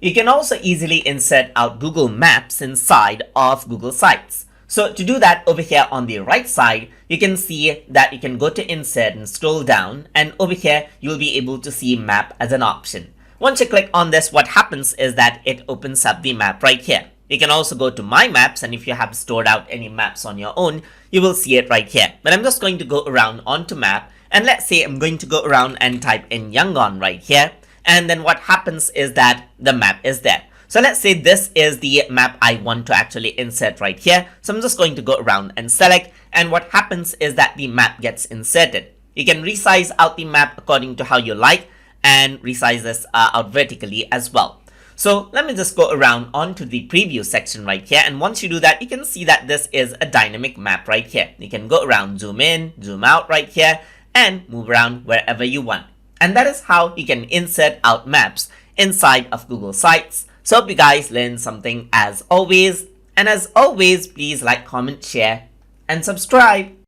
You can also easily insert out Google Maps inside of Google Sites. So to do that, over here on the right side, you can see that you can go to insert and scroll down, and over here you'll be able to see map as an option. Once you click on this, what happens is that it opens up the map right here. You can also go to My Maps, and if you have stored out any maps on your own, you will see it right here. But I'm just going to go around onto map, and let's say I'm going to go around and type in Yangon right here. And then what happens is that the map is there. So let's say this is the map I want to actually insert right here. So I'm just going to go around and select, and what happens is that the map gets inserted. You can resize out the map according to how you like, and resize this out vertically as well. So let me just go around onto the preview section right here, and once you do that, you can see that this is a dynamic map right here. You can go around, zoom in, zoom out right here, and move around wherever you want. And that is how you can insert out maps inside of Google Sites. So hope you guys learned something as always. And as always, please like, comment, share, and subscribe.